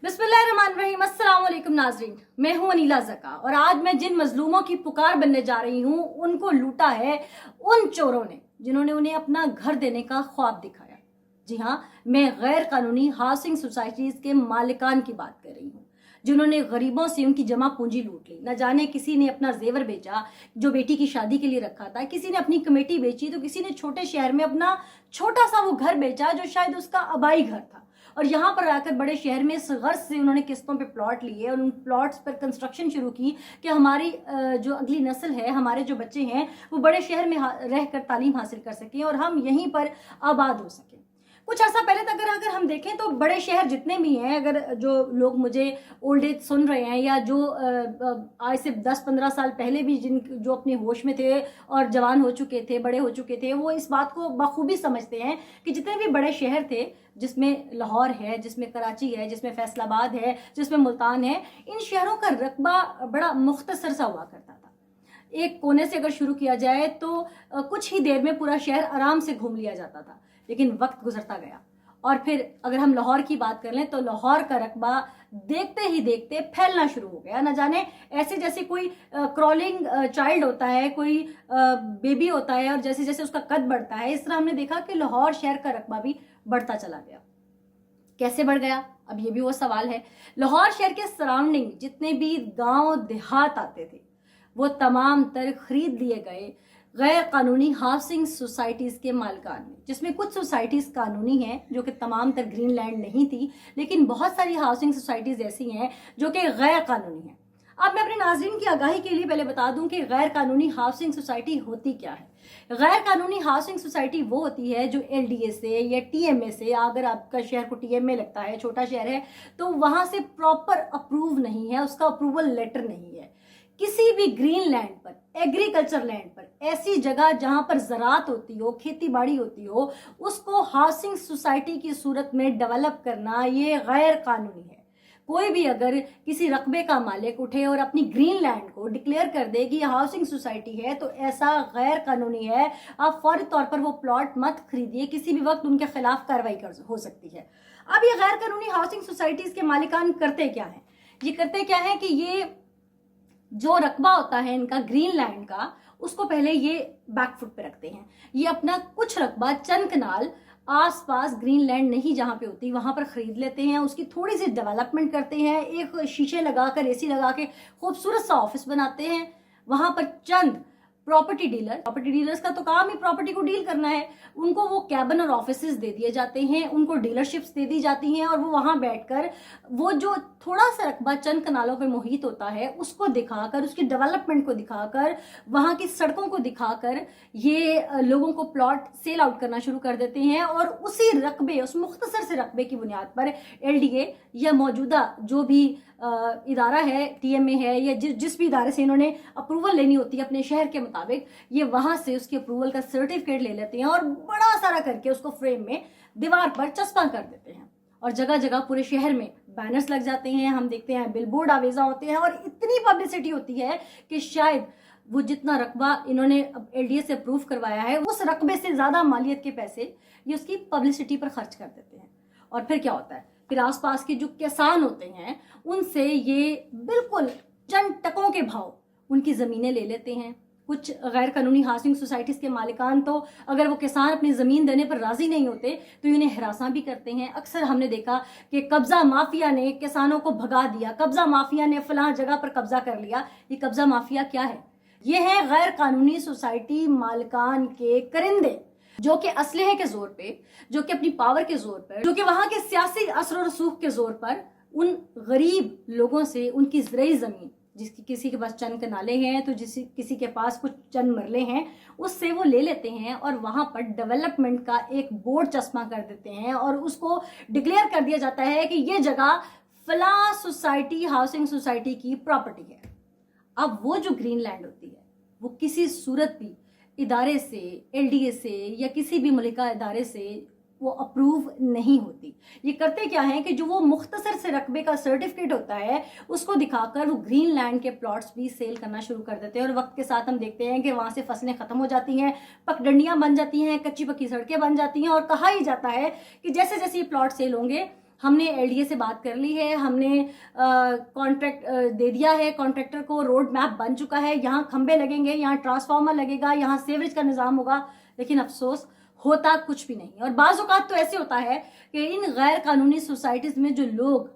बिस्मिल्लाहिर्रहमानिर्रहीम। अस्सलाम वालेकुम नाज़रीन, मैं हूं अनीला ज़का और आज मैं जिन मजलूमों की पुकार बनने जा रही हूं उनको लूटा है उन चोरों ने जिन्होंने उन्हें अपना घर देने का ख्वाब दिखाया। जी हाँ, मैं गैर कानूनी हाउसिंग सोसाइटीज़ के मालिकान की बात कर रही हूँ जिन्होंने गरीबों से उनकी जमा पूंजी लूट ली। न जाने किसी ने अपना जेवर बेचा जो बेटी की शादी के लिए रखा था, किसी ने अपनी कमेटी बेची, तो किसी ने छोटे शहर में अपना छोटा सा वो घर बेचा जो शायद उसका आबाई घर था, और यहाँ पर आकर बड़े शहर में इस गर्ज से उन्होंने किस्तों पे प्लॉट लिए और उन प्लॉट्स पर कंस्ट्रक्शन शुरू की कि हमारी जो अगली नस्ल है, हमारे जो बच्चे हैं, वो बड़े शहर में रहकर तालीम हासिल कर सकें और हम यहीं पर आबाद हो सकें। कुछ अर्सा पहले तक अगर हम देखें तो बड़े शहर जितने भी हैं, अगर जो लोग मुझे ओल्ड एज सुन रहे हैं या जो आज से 10-15 साल पहले भी जो अपने होश में थे और जवान हो चुके थे, बड़े हो चुके थे, वो इस बात को बखूबी समझते हैं कि जितने भी बड़े शहर थे, जिसमें लाहौर है, जिसमें कराची है, जिसमें फैसलाबाद है, जिसमें मुल्तान है, इन शहरों का रकबा बड़ा मुख्तसर सा हुआ करता था। एक कोने से अगर शुरू किया जाए तो कुछ ही देर में पूरा शहर आराम से घूम लिया जाता था, लेकिन वक्त गुजरता गया और फिर अगर हम लाहौर की बात कर लें तो लाहौर का रकबा देखते ही देखते फैलना शुरू हो गया। न जाने ऐसे जैसे कोई क्रॉलिंग चाइल्ड होता है, कोई बेबी होता है, और जैसे जैसे उसका कद बढ़ता है, इस तरह हमने देखा कि लाहौर शहर का रकबा भी बढ़ता चला गया। कैसे बढ़ गया, अब ये भी वो सवाल है। लाहौर शहर के सराउंडिंग जितने भी गांव देहात आते थे वो तमाम तर खरीद लिए गए गैर कानूनी हाउसिंग सोसाइटीज़ के मालिकान ने, जिसमें कुछ सोसाइटीज़ कानूनी हैं जो कि तमाम तर ग्रीन लैंड नहीं थी, लेकिन बहुत सारी हाउसिंग सोसाइटीज़ ऐसी हैं जो कि गैर कानूनी हैं। अब मैं अपने नाज़रीन की आगाही के लिए पहले बता दूं कि गैर कानूनी हाउसिंग सोसाइटी होती क्या है। गैर कानूनी हाउसिंग सोसाइटी वो होती है जो LDA से या TMA से, अगर आपका शहर को TMA लगता है, छोटा शहर है, तो वहाँ से प्रॉपर अप्रूव नहीं है, उसका अप्रूवल लेटर नहीं है। किसी भी ग्रीन लैंड पर, एग्रीकल्चर लैंड पर, ऐसी जगह जहां पर ज़राअत होती हो, खेती बाड़ी होती हो, उसको हाउसिंग सोसाइटी की सूरत में डेवलप करना ये गैर कानूनी है। कोई भी अगर किसी रकबे का मालिक उठे और अपनी ग्रीन लैंड को डिक्लेयर कर दे कि हाउसिंग सोसाइटी है तो ऐसा गैर कानूनी है। आप फौरी तौर पर वो प्लॉट मत खरीदिए, किसी भी वक्त उनके खिलाफ कार्रवाई हो सकती है। अब ये गैर कानूनी हाउसिंग सोसाइटीज़ के मालिकान करते क्या है? ये करते क्या है कि ये जो रकबा होता है इनका ग्रीन लैंड का, उसको पहले ये बैकफुट पे रखते हैं। ये अपना कुछ रकबा चंद कनाल आसपास ग्रीन लैंड नहीं जहां पे होती वहां पर खरीद लेते हैं, उसकी थोड़ी सी डेवलपमेंट करते हैं, एक शीशे लगाकर, AC लगा के खूबसूरत सा ऑफिस बनाते हैं। वहां पर चंद प्रॉपर्टी डीलर्स का तो काम ही प्रॉपर्टी को डील करना है, उनको वो कैबिन और ऑफिसेज दे दिए जाते हैं, उनको डीलरशिप्स दे दी जाती हैं, और वो वहां बैठकर वो जो थोड़ा सा रकबा चंद कनालों पे मुहित होता है उसको दिखाकर, उसकी डेवलपमेंट को दिखाकर, वहां की सड़कों को दिखाकर ये लोगों को प्लॉट सेल आउट करना शुरू कर देते हैं। और उसी रकबे, उस मुख्तसर से रकबे की बुनियाद पर LDA या मौजूदा जो भी इदारा है, TMA है, या जिस भी इदारे से इन्होंने अप्रूवल लेनी होती है अपने शहर के मुताबिक, ये वहां से उसकी अप्रूवल का सर्टिफिकेट ले लेते हैं और बड़ा सारा करके उसको फ्रेम में दीवार पर चस्पा कर देते हैं। और जगह जगह पूरे शहर में बैनर्स लग जाते हैं, हम देखते हैं बिलबोर्ड आवेजा होते हैं, और इतनी पब्लिसिटी होती है कि शायद वो जितना रकबा इन्होंने LDA से अप्रूव करवाया है उस रकबे से ज्यादा मालियत के पैसे ये उसकी पब्लिसिटी पर खर्च कर देते हैं। और फिर क्या होता है, फिर आसपास के जो किसान होते हैं उनसे ये बिल्कुल चंद टकों के भाव उनकी ज़मीनें ले लेते हैं। कुछ गैर कानूनी हाउसिंग सोसाइटीज़ के मालिकान तो अगर वो किसान अपनी ज़मीन देने पर राज़ी नहीं होते तो इन्हें हरासा भी करते हैं। अक्सर हमने देखा कि कब्ज़ा माफिया ने किसानों को भगा दिया, कब्ज़ा माफिया ने फलां जगह पर कब्ज़ा कर लिया। ये कब्ज़ा माफिया क्या है? ये है गैर कानूनी सोसाइटी मालिकान के करिंदे जो कि असलहे के जोर पे, जो कि अपनी पावर के जोर पर, जो कि वहां के सियासी असर और रसूख के जोर पर उन गरीब लोगों से उनकी ज़रई ज़मीन, जिसकी किसी के पास चंद कनाले हैं तो किसी के पास कुछ चंद मरले हैं, उससे वो ले लेते हैं और वहां पर डेवलपमेंट का एक बोर्ड चस्पा कर देते हैं और उसको डिक्लेयर कर दिया जाता है कि ये जगह फलां सोसाइटी, हाउसिंग सोसाइटी की प्रॉपर्टी है। अब वो जो ग्रीन लैंड होती है वो किसी सूरत भी इदारे से, LDA से या किसी भी मलिका इदारे से वो अप्रूव नहीं होती। ये करते क्या है कि जो वो मुख्तसर से रकबे का सर्टिफिकेट होता है उसको दिखाकर वो ग्रीन लैंड के प्लॉट्स भी सेल करना शुरू कर देते हैं। और वक्त के साथ हम देखते हैं कि वहाँ से फसलें ख़त्म हो जाती हैं, पगडंडियाँ बन जाती हैं, कच्ची पक्की सड़कें बन जाती हैं, और कहा ही जाता है कि जैसे जैसे ये प्लॉट सेल होंगे हमने LDA से बात कर ली है, हमने कॉन्ट्रैक्ट दे दिया है, कॉन्ट्रैक्टर को रोड मैप बन चुका है, यहाँ खंबे लगेंगे, यहाँ ट्रांसफार्मर लगेगा, यहाँ सीवरेज का निज़ाम होगा, लेकिन अफसोस होता कुछ भी नहीं। और बाज़ औक़ात तो ऐसे होता है कि इन गैर कानूनी सोसाइटीज़ में जो लोग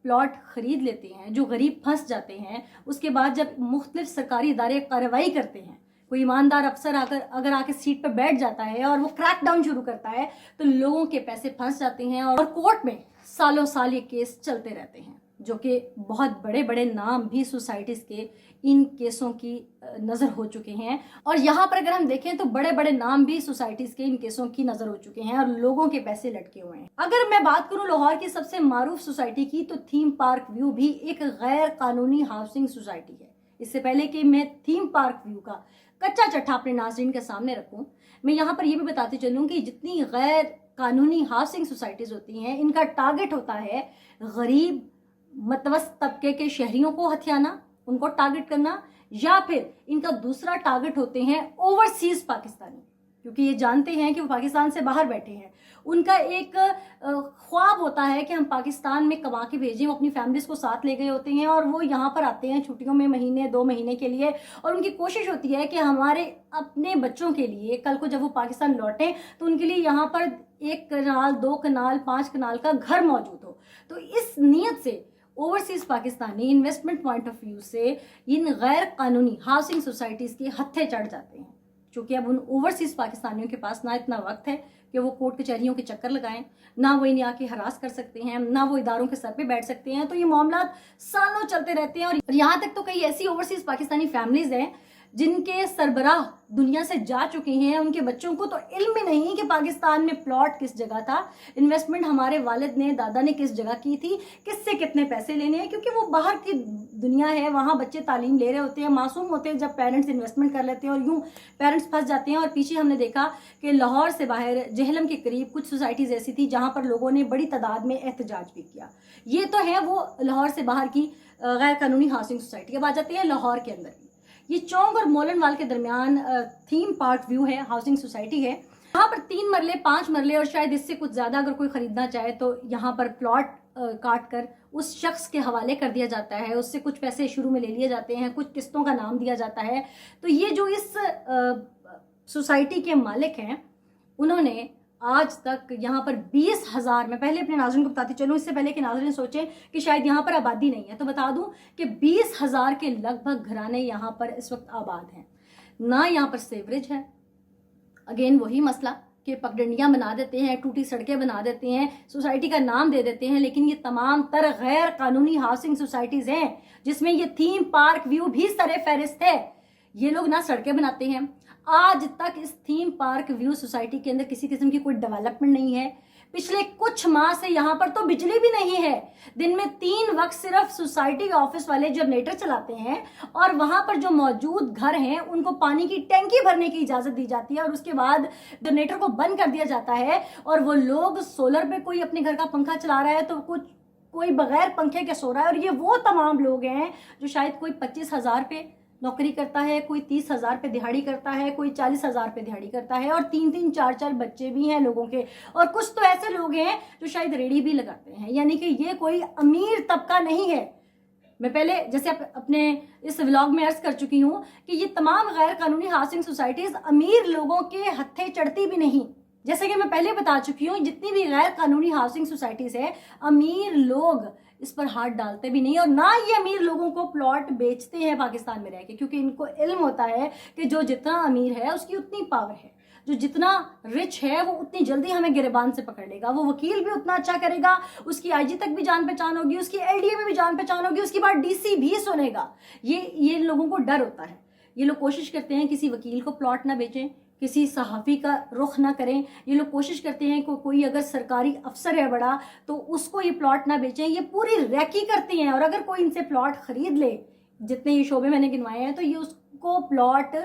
प्लॉट खरीद लेते हैं, जो गरीब फंस जाते हैं, उसके बाद जब मुख्तलिफ सरकारी इदारे कार्रवाई करते हैं, कोई ईमानदार अफसर अगर आके सीट पर बैठ जाता है और वो क्रैक डाउन शुरू करता है, तो लोगों के पैसे फंस जाते हैं और कोर्ट में सालों साल ये केस चलते रहते हैं, जो कि बहुत बड़े बड़े नाम भी सोसाइटीज़ के इन केसों की नज़र हो चुके हैं। और यहाँ पर अगर हम देखें तो बड़े बड़े नाम भी सोसाइटीज़ के इन केसों की नज़र हो चुके हैं और लोगों के पैसे लटके हुए हैं। अगर मैं बात करूँ लाहौर की सबसे मारूफ सोसाइटी की, तो थीम पार्क व्यू भी एक गैर कानूनी हाउसिंग सोसाइटी है। इससे पहले कि मैं थीम पार्क व्यू का कच्चा चट्ठा अपने नाज़रीन के सामने रखूँ, मैं यहाँ पर यह भी बताती चलूँ कि जितनी गैर कानूनी हाउसिंग सोसाइटीज़ होती हैं, इनका टारगेट होता है गरीब मतवस्त तबके के शहरियों को हथियाना, उनको टारगेट करना, या फिर इनका दूसरा टारगेट होते हैं ओवरसीज पाकिस्तानी, क्योंकि ये जानते हैं कि वो पाकिस्तान से बाहर बैठे हैं। उनका एक ख्वाब होता है कि हम पाकिस्तान में कमा के भेजें, वो अपनी फैमिलीज़ को साथ ले गए होते हैं और वो यहाँ पर आते हैं छुट्टियों में, महीने 2 महीने के लिए, और उनकी कोशिश होती है कि हमारे अपने बच्चों के लिए कल को जब वो पाकिस्तान लौटें तो उनके लिए यहाँ पर 1 कनाल, 2 कनाल, 5 कनाल का घर मौजूद हो। तो इस नीयत से overseas Pakistani investment point of view से इन गैर कानूनी हाउसिंग सोसाइटीज़ के हत्थे चढ़ जाते हैं, क्योंकि अब उन ओवरसीज पाकिस्तानियों के पास ना इतना वक्त है कि वो कोर्ट कचहरियों के चक्कर लगाएं, ना वो इन्हें आके हरास कर सकते हैं, ना वो इदारों के सर पे बैठ सकते हैं। तो ये मामला सालों चलते रहते हैं। और यहाँ तक तो कई ऐसी ओवरसीज पाकिस्तानी फैमिलीज हैं जिनके सरबराह दुनिया से जा चुके हैं, उनके बच्चों को तो इल्म ही नहीं कि पाकिस्तान में प्लॉट किस जगह था, इन्वेस्टमेंट हमारे वालिद ने, दादा ने किस जगह की थी, किससे कितने पैसे लेने हैं, क्योंकि वो बाहर की दुनिया है, वहाँ बच्चे तालीम ले रहे होते हैं, मासूम होते हैं जब पेरेंट्स इन्वेस्टमेंट कर लेते हैं और यूँ पेरेंट्स फंस जाते हैं। और पीछे हमने देखा कि लाहौर से बाहर जेहलम के करीब कुछ सोसाइटीज़ ऐसी थी जहाँ पर लोगों ने बड़ी तादाद में एहतजाज भी किया। ये तो है वो लाहौर से बाहर की गैर कानूनी हाउसिंग सोसाइटी। अब आ जाते हैं लाहौर के अंदर की। ये चौंग और मोलनवाल के दरमियान थीम पार्क व्यू है, हाउसिंग सोसाइटी है। यहाँ पर 3 मरले, 5 मरले और शायद इससे कुछ ज़्यादा अगर कोई ख़रीदना चाहे तो यहाँ पर प्लॉट काट कर उस शख्स के हवाले कर दिया जाता है, उससे कुछ पैसे शुरू में ले लिए जाते हैं, कुछ किस्तों का नाम दिया जाता है। तो ये जो इस सोसाइटी के मालिक हैं, उन्होंने आज तक यहाँ पर 20,000, मैं पहले अपने नाज़रीन को बताती चलूँ इससे पहले कि नाज़रीन सोचें कि शायद यहाँ पर आबादी नहीं है, तो बता दूँ कि 20,000 के लगभग घराने यहाँ पर इस वक्त आबाद हैं। ना यहाँ पर सेवरेज है, अगेन वही मसला कि पगडंडियाँ बना देते हैं, टूटी सड़कें बना देते हैं, सोसाइटी का नाम दे देते हैं, लेकिन ये तमाम तर गैर कानूनी हाउसिंग सोसाइटीज़ हैं जिसमें ये थीम पार्क व्यू भी सरे फहरिस्त है। ये लोग ना सड़कें बनाते हैं, आज तक इस थीम पार्क व्यू सोसाइटी के अंदर किसी किस्म की कोई डेवलपमेंट नहीं है। पिछले कुछ माह से यहाँ पर तो बिजली भी नहीं है, दिन में 3 वक्त सिर्फ सोसाइटी के ऑफिस वाले जनरेटर चलाते हैं और वहाँ पर जो मौजूद घर हैं उनको पानी की टैंकी भरने की इजाज़त दी जाती है और उसके बाद जनरेटर को बंद कर दिया जाता है और वो लोग सोलर पे, कोई अपने घर का पंखा चला रहा है तो कोई बगैर पंखे के सो रहा है। और ये वो तमाम लोग हैं जो शायद कोई 25,000 पे नौकरी करता है, कोई 30,000 पे दिहाड़ी करता है, कोई 40,000 पे दिहाड़ी करता है और 3-3, 4-4 बच्चे भी हैं लोगों के। और कुछ तो ऐसे लोग हैं जो शायद रेडी भी लगाते हैं, यानी कि ये कोई अमीर तबका नहीं है। मैं पहले जैसे अपने इस व्लॉग में अर्ज कर चुकी हूँ कि ये तमाम गैर कानूनी हाउसिंग सोसाइटीज़ अमीर लोगों के हत्थे चढ़ती भी नहीं। जैसे कि मैं पहले बता चुकी हूँ, जितनी भी गैर कानूनी हाउसिंग सोसाइटीज़ है, अमीर लोग इस पर हाथ डालते भी नहीं और ना ये अमीर लोगों को प्लॉट बेचते हैं पाकिस्तान में रह के, क्योंकि इनको इल्म होता है कि जो जितना अमीर है उसकी उतनी पावर है, जो जितना रिच है वो उतनी जल्दी हमें गिरबान से पकड़ लेगा, वो वकील भी उतना अच्छा करेगा, उसकी आईजी तक भी जान पहचान होगी, उसकी LDA में भी जान पहचान होगी, उसकी बात DC भी सुनेगा। ये लोगों को डर होता है। ये लोग कोशिश करते हैं किसी वकील को प्लॉट ना बेचें, किसी सहाफ़ी का रुख ना करें। ये लोग कोशिश करते हैं कि कोई अगर सरकारी अफसर है बड़ा तो उसको ये प्लॉट ना बेचें। ये पूरी रैकी करती हैं और अगर कोई इनसे प्लॉट ख़रीद ले, जितने ये शोबे मैंने गिनवाए हैं, तो ये उसको प्लॉट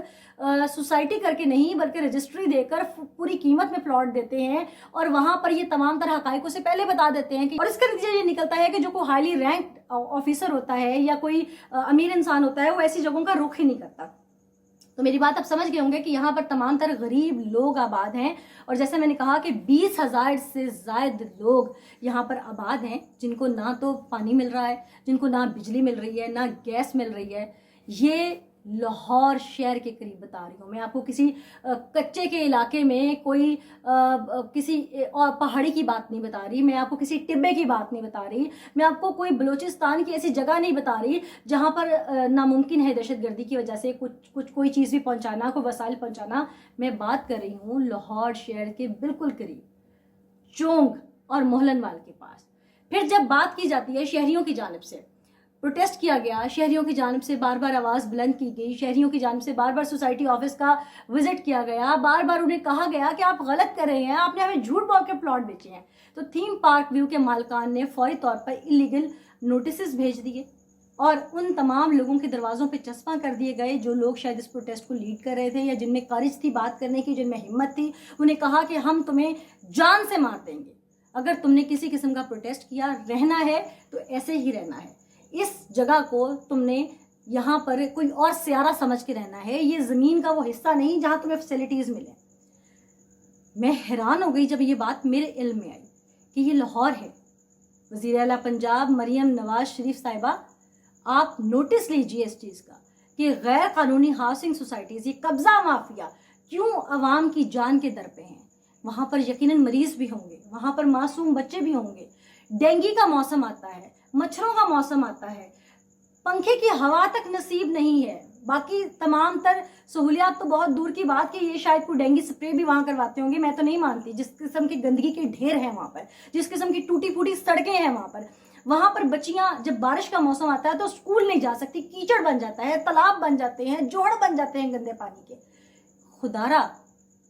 सोसाइटी करके नहीं बल्कि रजिस्ट्री देकर पूरी कीमत में प्लॉट देते हैं और वहाँ पर ये तमाम तरह हक़ाइक़ से पहले बता देते हैं कि, और इसका नतीजा ये निकलता है कि जो कोई हाईली रैंक्ड ऑफिसर होता है या कोई अमीर इंसान होता है वो ऐसी जगहों का रुख ही नहीं करता। तो मेरी बात आप समझ गए होंगे कि यहाँ पर तमाम तर गरीब लोग आबाद हैं, और जैसे मैंने कहा कि 20,000 से ज़ायद लोग यहाँ पर आबाद हैं जिनको ना तो पानी मिल रहा है, जिनको ना बिजली मिल रही है, ना गैस मिल रही है। ये लाहौर शहर के करीब बता रही हूँ मैं आपको। किसी कच्चे के इलाके में कोई किसी और पहाड़ी की बात नहीं बता रही, मैं आपको किसी टिब्बे की बात नहीं बता रही, मैं आपको कोई बलूचिस्तान की ऐसी जगह नहीं बता रही जहाँ पर नामुमकिन है दहशतगर्दी की वजह से कुछ कोई चीज़ भी पहुँचाना, कोई वसाइल पहुँचाना। मैं बात कर रही हूँ लाहौर शहर के बिल्कुल करीब, चोंग और मोहलनवाल के पास। फिर जब बात की जाती है शहरियों की जानिब से, प्रोटेस्ट किया गया, शहरियों की जानिब से बार बार आवाज़ बुलंद की गई, शहरियों की जानिब से बार बार सोसाइटी ऑफिस का विजिट किया गया, बार बार उन्हें कहा गया कि आप गलत कर रहे हैं, आपने हमें झूठ बोल के प्लॉट बेचे हैं। तो थीम पार्क व्यू के मालिकान ने फौरी तौर पर इलीगल नोटिस भेज दिए और उन तमाम लोगों के दरवाज़ों पे चस्पा कर दिए गए जो लोग शायद इस प्रोटेस्ट को लीड कर रहे थे या जिनमें करेज थी बात करने की, जिनमें हिम्मत थी। उन्हें कहा कि हम तुम्हें जान से मार देंगे अगर तुमने किसी किस्म का प्रोटेस्ट किया, रहना है तो ऐसे ही रहना है, इस जगह को तुमने यहाँ पर कोई और सियारा समझ के रहना है, ये ज़मीन का वो हिस्सा नहीं जहाँ तुम्हें फैसिलिटीज़ मिले। मैं हैरान हो गई जब ये बात मेरे इल्म में आई कि ये लाहौर है। वज़ीर आला पंजाब मरियम नवाज शरीफ साहिबा, आप नोटिस लीजिए इस चीज़ का कि गैर कानूनी हाउसिंग सोसाइटीज़, ये कब्ज़ा माफिया क्यों आवाम की जान के दर पे हैं। वहाँ पर यकीनन मरीज़ भी होंगे, वहाँ पर मासूम बच्चे भी होंगे, डेंगू का मौसम आता है, मच्छरों का मौसम आता है, पंखे की हवा तक नसीब नहीं है, बाकी तमाम तर सहूलियात तो बहुत दूर की बात कि ये शायद कोई डेंगू स्प्रे भी वहाँ करवाते होंगे, मैं तो नहीं मानती। जिस किस्म की गंदगी के ढेर हैं वहाँ पर, जिस किस्म की टूटी फूटी सड़कें हैं वहाँ पर बच्चियाँ जब बारिश का मौसम आता है तो स्कूल नहीं जा सकती, कीचड़ बन जाता है, तालाब बन जाते हैं, जोड़ बन जाते हैं गंदे पानी के। खुदारा,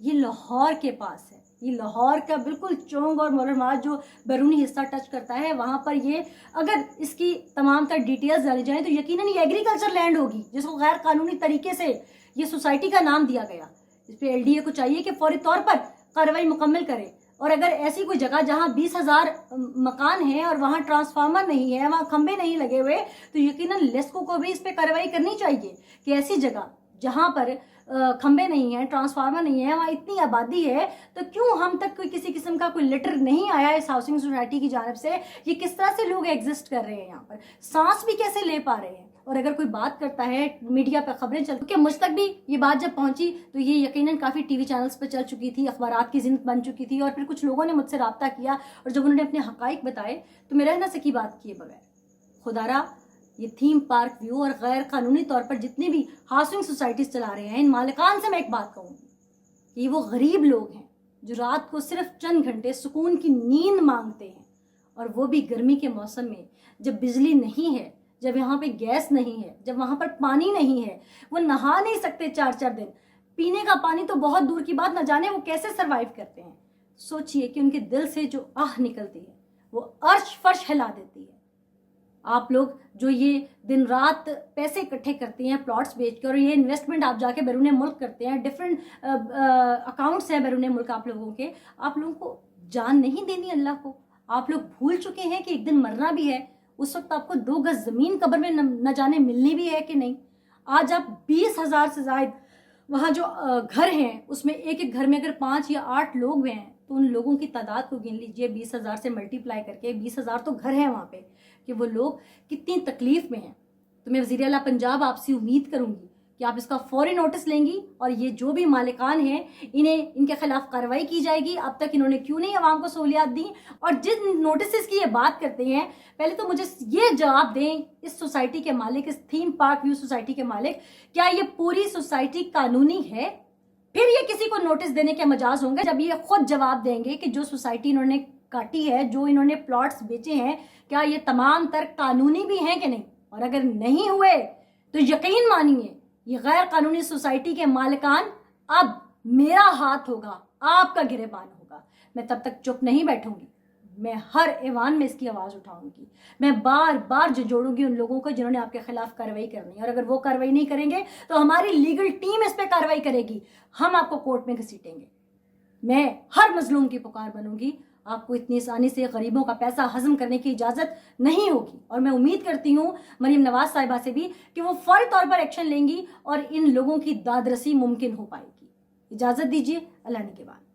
ये लाहौर के पास है, ये लाहौर का बिल्कुल चोंग और मोहलनवाल जो बैरूनी हिस्सा टच करता है, वहाँ पर ये अगर इसकी तमाम तर डिटेल्स डाली जाएँ तो यकीनन ये एग्रीकल्चर लैंड होगी जिसको गैर कानूनी तरीके से ये सोसाइटी का नाम दिया गया। इस पर LDA को चाहिए कि फौरी तौर पर कार्रवाई मुकम्मल करे, और अगर ऐसी कोई जगह जहाँ 20,000 मकान हैं और वहाँ ट्रांसफार्मर नहीं है, वहाँ खंबे नहीं लगे हुए, तो यकीनन लेस्को को भी इस पर कार्रवाई करनी चाहिए कि ऐसी जगह जहाँ पर खंबे नहीं है, ट्रांसफार्मर नहीं है, वहाँ इतनी आबादी है, तो क्यों हम तक कोई किसी किस्म का कोई लेटर नहीं आया इस हाउसिंग सोसाइटी की जानिब से। ये किस तरह से लोग एग्जिस्ट कर रहे हैं, यहाँ पर सांस भी कैसे ले पा रहे हैं। और अगर कोई बात करता है, मीडिया पर खबरें चल, क्योंकि मुझ तक भी ये बात जब पहुंची तो ये यकीनन काफ़ी TV चैनल्स पर चल चुकी थी, अखबारात की जिंद बन चुकी थी, और फिर कुछ लोगों ने मुझसे रब्ता किया और जब उन्होंने अपने हकाइक बताए तो मैं रह न सकी बात किए बगैर। खुदारा, ये थीम पार्क व्यू और गैर कानूनी तौर पर जितनी भी हाउसिंग सोसाइटीज़ चला रहे हैं, इन मालिकान से मैं एक बात कहूँगी कि ये वो गरीब लोग हैं जो रात को सिर्फ चंद घंटे सुकून की नींद मांगते हैं, और वो भी गर्मी के मौसम में जब बिजली नहीं है, जब यहाँ पे गैस नहीं है, जब वहाँ पर पानी नहीं है, वो नहा नहीं सकते 4-4 दिन, पीने का पानी तो बहुत दूर की बात, न जाने वो कैसे सरवाइव करते हैं। सोचिए कि उनके दिल से जो आह निकलती है वो अर्श फर्श हिला देती है। आप लोग जो ये दिन रात पैसे इकट्ठे करते हैं प्लॉट्स बेच के, और ये इन्वेस्टमेंट आप जाके बैरून मुल्क करते हैं, डिफरेंट अकाउंट्स हैं बैरून मुल्क आप लोगों के, आप लोगों को जान नहीं देनी अल्लाह को। आप लोग भूल चुके हैं कि एक दिन मरना भी है, उस वक्त आपको 2 गज ज़मीन कब्र में न जाने मिलनी भी है कि नहीं। आज आप 20,000 से ज़ायद वहाँ जो घर हैं उसमें एक एक घर में अगर 5 या 8 लोग हैं तो उन लोगों की तादाद को गिन लीजिए, 20,000 से मल्टीप्लाई करके 20,000 तो घर हैं वहाँ पे, कि वो लोग कितनी तकलीफ़ में हैं। तो मैं वज़ीर आला पंजाब आपसे उम्मीद करूँगी कि आप इसका फौरी नोटिस लेंगी और ये जो भी मालिकान हैं इन्हें इनके खिलाफ कार्रवाई की जाएगी। अब तक इन्होंने क्यों नहीं आवाम को सहूलियात दी, और जिन नोटिस की ये बात करते हैं पहले तो मुझे ये जवाब दें, इस सोसाइटी के मालिक, इस थीम पार्क व्यू सोसाइटी के मालिक, क्या ये पूरी सोसाइटी कानूनी है? फिर ये किसी को नोटिस देने के मजाज होंगे जब ये खुद जवाब देंगे कि जो सोसाइटी इन्होंने काटी है, जो इन्होंने प्लॉट्स बेचे हैं, क्या ये तमाम तर कानूनी भी हैं कि नहीं। और अगर नहीं हुए तो यकीन मानिए ये गैर कानूनी सोसाइटी के मालिकान अब मेरा हाथ होगा, आपका गिरेबान होगा। मैं तब तक चुप नहीं बैठूंगी, मैं हर ऐवान में इसकी आवाज़ उठाऊंगी, मैं बार बार जोड़ूंगी उन लोगों को जिन्होंने आपके खिलाफ कार्रवाई करनी है। और अगर वो कार्रवाई नहीं करेंगे तो हमारी लीगल टीम इस पर कार्रवाई करेगी, हम आपको कोर्ट में घसीटेंगे। میں ہر مظلوم کی پکار بنوں گی. آپ کو اتنی آسانی سے غریبوں کا پیسہ ہضم کرنے کی اجازت نہیں ہوگی. اور میں امید کرتی ہوں مریم نواز صاحبہ سے بھی کہ وہ فوری طور پر ایکشن لیں گی اور ان لوگوں کی داد رسی ممکن ہو پائے گی. اجازت دیجیے. اللہ نگہبان.